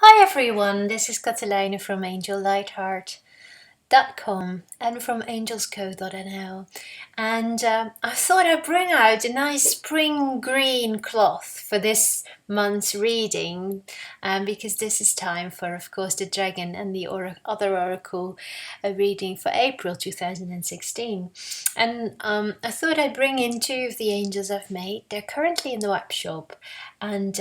Hi everyone, this is Cathelijne from Angellight.com and from angelsco.nl, and I thought I'd bring out a nice spring green cloth for this month's reading, because this is time for, of course, the dragon and the other oracle reading for April 2016. And I thought I'd bring in two of the angels I've made. They're currently in the web shop, and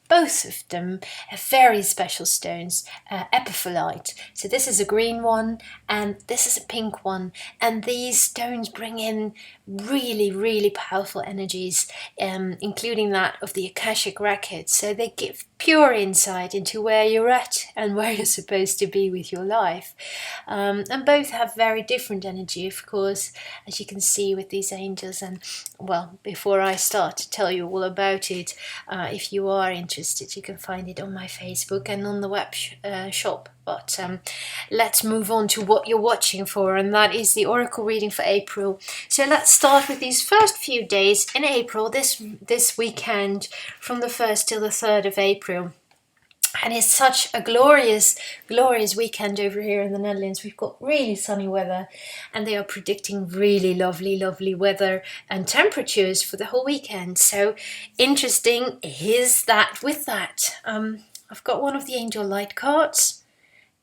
both of them have very special stones, epiphyllite. So this is a green one and this is a pink one, and these stones bring in really powerful energies, including that of the Akashic records. So they give pure insight into where you're at and where you're supposed to be with your life, and both have very different energy, of course, as you can see with these angels. And well, before I start to tell you all about it, if you are interested, you can find it on my Facebook and on the web shop. But let's move on to what you're watching for, and that is the oracle reading for April. So let's start with these first few days in April, this weekend from the 1st till the 3rd of April. And it's such a glorious weekend over here in the Netherlands. We've got really sunny weather, and they are predicting really lovely weather and temperatures for the whole weekend. So interesting is that with that, I've got one of the Angellight cards,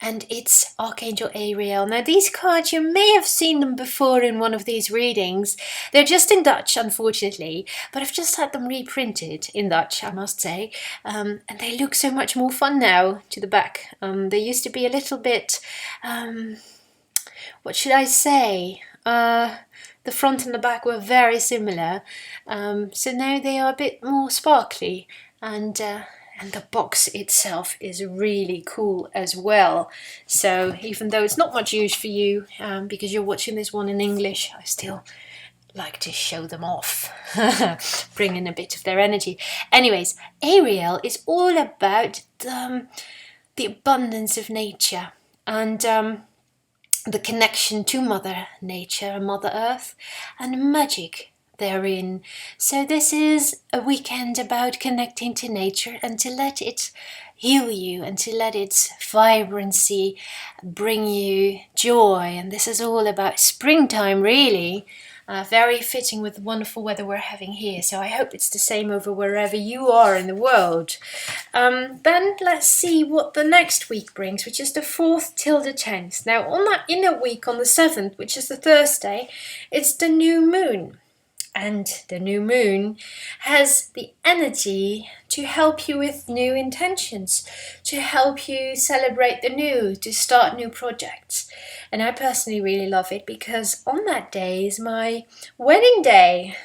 and it's Archangel Ariel. Now these cards, you may have seen them before in one of these readings. They're just in Dutch, unfortunately, but I've just had them reprinted in Dutch, I must say, and they look so much more fun now to the back. They used to be a little bit, what should I say? The front and the back were very similar, so now they are a bit more sparkly, and the box itself is really cool as well. So even though it's not much use for you, because you're watching this one in English, I still like to show them off, bring in a bit of their energy. Anyways, Ariel is all about the abundance of nature, and the connection to Mother Nature and Mother Earth, and magic therein. So this is a weekend about connecting to nature and to let it heal you and to let its vibrancy bring you joy. And this is all about springtime, really. Very fitting with the wonderful weather we're having here. So I hope it's the same over wherever you are in the world. Then let's see what the next week brings, which is the 4th till the 10th. Now on that inner week, on the 7th, which is the Thursday, it's the new moon. And the new moon has the energy to help you with new intentions, to help you celebrate the new, to start new projects. And I personally really love it because on that day is my wedding day.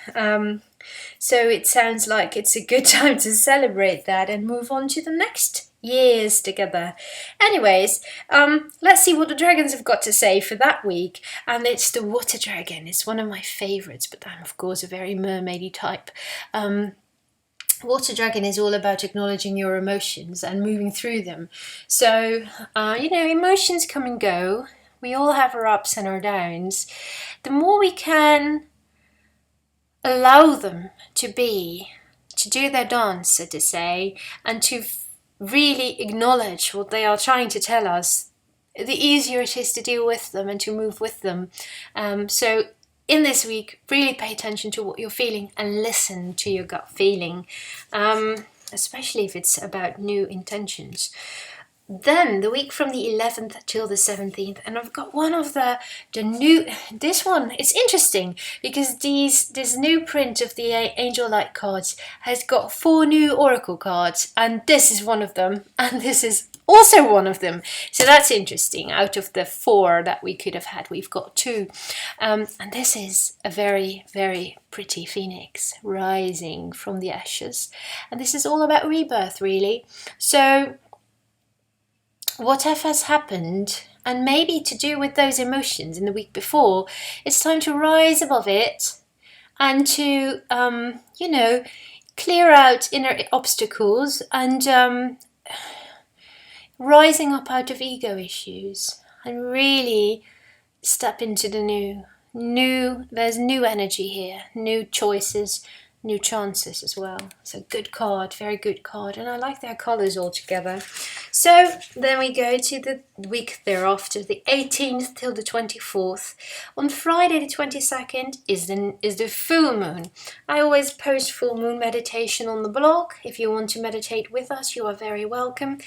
So it sounds like it's a good time to celebrate that and move on to the next years together. Anyways, let's see what the dragons have got to say for that week. And it's the water dragon. It's one of my favorites, but I'm of course a very mermaidy type. Water dragon is all about acknowledging your emotions and moving through them. So emotions come and go. We all have our ups and our downs. The more we can allow them to do their dance, so to say, and to really acknowledge what they are trying to tell us, the easier it is to deal with them and to move with them. So in this week, really pay attention to what you're feeling and listen to your gut feeling, especially if it's about new intentions. Then the week from the 11th till the 17th, and I've got one of the new, this one, it's interesting because this new print of the Angellight cards has got 4 new oracle cards, and this is one of them, and this is also one of them. So that's interesting. Out of the 4 that we could have had, we've got 2. And this is a very pretty phoenix rising from the ashes. And this is all about rebirth, really. So whatever has happened, and maybe to do with those emotions in the week before, it's time to rise above it and to, clear out inner obstacles and rising up out of ego issues and really step into the new. There's new energy here, new choices, new chances as well. So good card, very good card, and I like their colours all together. So then we go to the week thereafter, the 18th till the 24th. On Friday the 22nd is the full moon. I always post full moon meditation on the blog. If you want to meditate with us, you are very welcome.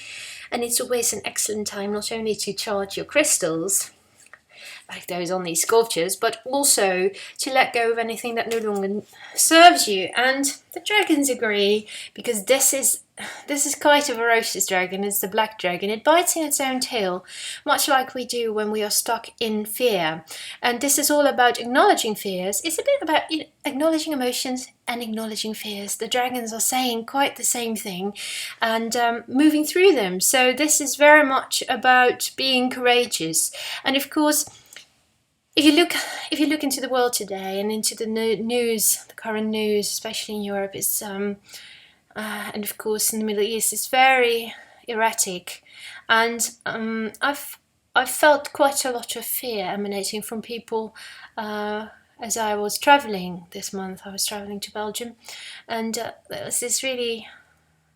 And it's always an excellent time not only to charge your crystals, like those on these sculptures, but also to let go of anything that no longer serves you. And the dragons agree, because this is quite a ferocious dragon. It's the black dragon. It bites in its own tail, much like we do when we are stuck in fear. And this is all about acknowledging fears. It's a bit about acknowledging emotions and acknowledging fears. The dragons are saying quite the same thing, and moving through them. So this is very much about being courageous. And of course, if you look into the world today and into the news, the current news, especially in Europe, it's and of course in the Middle East, it's very erratic, and I've felt quite a lot of fear emanating from people as I was traveling this month. I was traveling to Belgium, and there was this really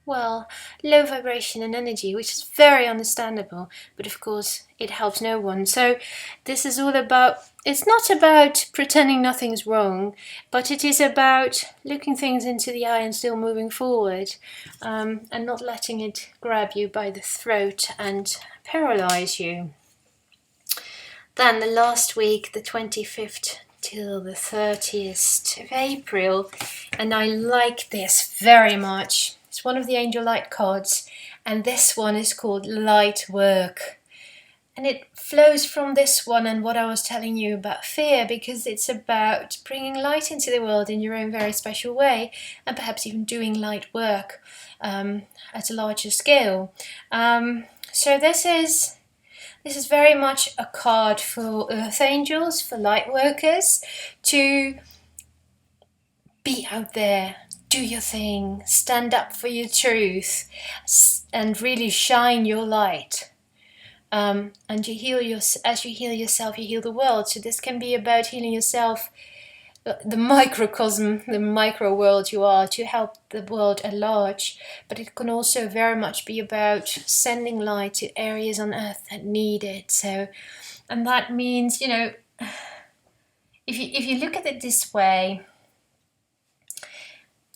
low vibration and energy, which is very understandable, but of course it helps no one. So this is all about, it's not about pretending nothing's wrong, but it is about looking things into the eye and still moving forward, and not letting it grab you by the throat and paralyze you. Then the last week, the 25th till the 30th of April, and I like this very much. It's one of the Angellight cards, and this one is called Light Work. And it flows from this one and what I was telling you about fear, because it's about bringing light into the world in your own very special way, and perhaps even doing light work at a larger scale. So this is very much a card for earth angels, for light workers, to be out there, do your thing, stand up for your truth, and really shine your light. And as you heal yourself, you heal the world. So this can be about healing yourself, the microcosm, the micro world you are, to help the world at large. But it can also very much be about sending light to areas on earth that need it. So, and that means, if you look at it this way,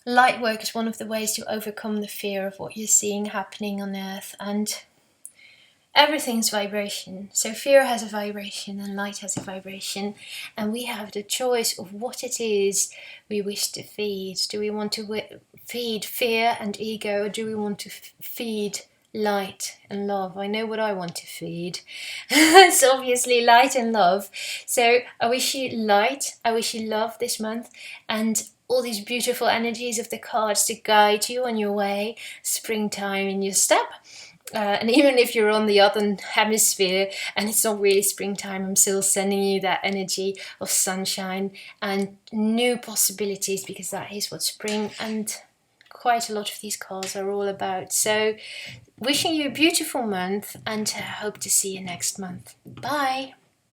light work is one of the ways to overcome the fear of what you're seeing happening on earth. And everything's vibration. So fear has a vibration and light has a vibration. And we have the choice of what it is we wish to feed. Do we want to feed fear and ego, or do we want to feed light and love? I know what I want to feed. It's obviously light and love. So I wish you light, I wish you love this month, and all these beautiful energies of the cards to guide you on your way. Springtime in your step. And even if you're on the other hemisphere and it's not really springtime, I'm still sending you that energy of sunshine and new possibilities, because that is what spring and quite a lot of these cards are all about. So wishing you a beautiful month, and hope to see you next month. Bye.